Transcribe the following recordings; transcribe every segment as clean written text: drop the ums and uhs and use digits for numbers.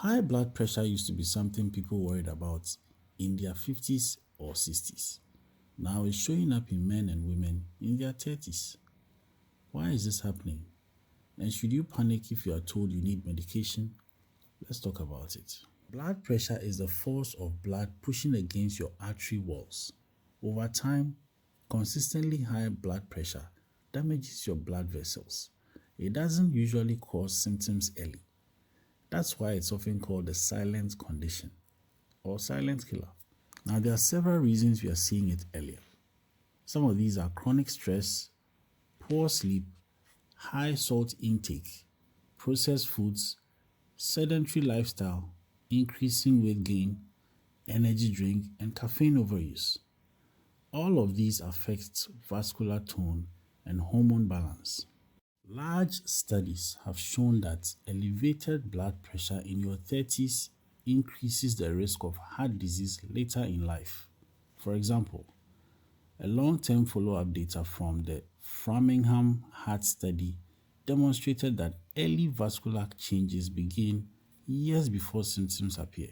High blood pressure used to be something people worried about in their 50s or 60s. Now it's showing up in men and women in their 30s. Why is this happening? And should you panic if you are told you need medication? Let's talk about it. Blood pressure is the force of blood pushing against your artery walls. Over time, consistently high blood pressure damages your blood vessels. It doesn't usually cause symptoms early. That's why it's often called the silent condition or silent killer. Now, there are several reasons we are seeing it earlier. Some of these are chronic stress, poor sleep, high salt intake, processed foods, sedentary lifestyle, increasing weight gain, energy drink, and caffeine overuse. All of these affect vascular tone and hormone balance. Large studies have shown that elevated blood pressure in your 30s increases the risk of heart disease later in life. For example, a long-term follow-up data from the Framingham Heart Study demonstrated that early vascular changes begin years before symptoms appear.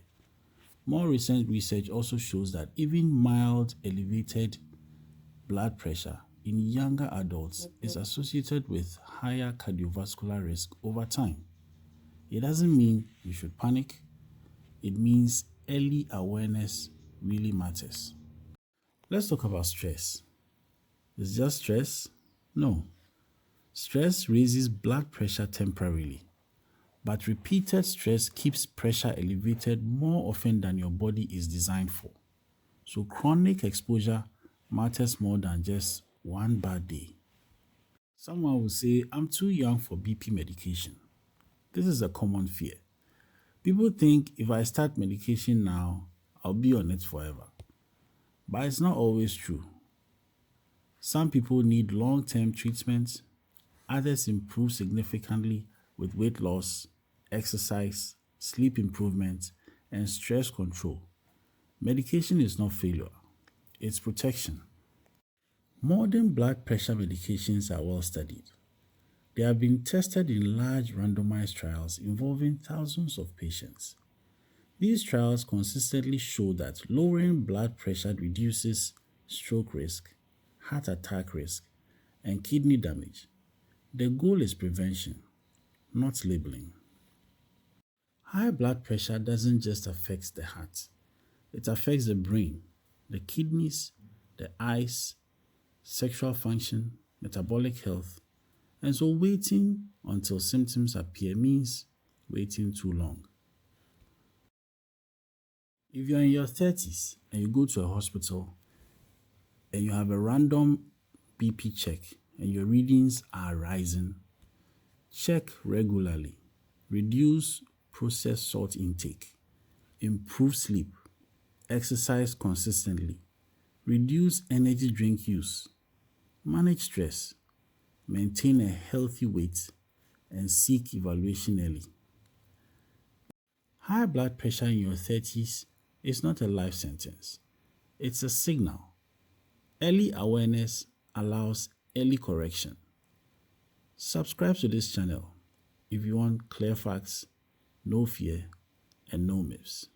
More recent research also shows that even mild elevated blood pressure in younger adults is associated with higher cardiovascular risk over time. It doesn't mean you should panic. It means early awareness really matters. Let's talk about stress. Is just stress? No. Stress raises blood pressure temporarily, but repeated stress keeps pressure elevated more often than your body is designed for. So chronic exposure matters more than just one bad day. Someone will say, I'm too young for BP medication. This is a common fear. People think if I start medication now, I'll be on it forever. But it's not always true. Some people need long-term treatment. Others improve significantly with weight loss, exercise, sleep improvement, and stress control. Medication is not failure. It's protection. Modern blood pressure medications are well studied. They have been tested in large randomized trials involving thousands of patients. These trials consistently show that lowering blood pressure reduces stroke risk, heart attack risk, and kidney damage. The goal is prevention, not labeling. High blood pressure doesn't just affect the heart, it affects the brain, the kidneys, the eyes, sexual function, metabolic health, and so waiting until symptoms appear means waiting too long. If you're in your 30s and you go to a hospital and you have a random BP check and your readings are rising, check regularly, reduce processed salt intake, improve sleep, exercise consistently, reduce energy drink use, manage stress, maintain a healthy weight, and seek evaluation early. High blood pressure in your 30s is not a life sentence. It's a signal. Early awareness allows early correction. Subscribe to this channel if you want clear facts, no fear, and no myths.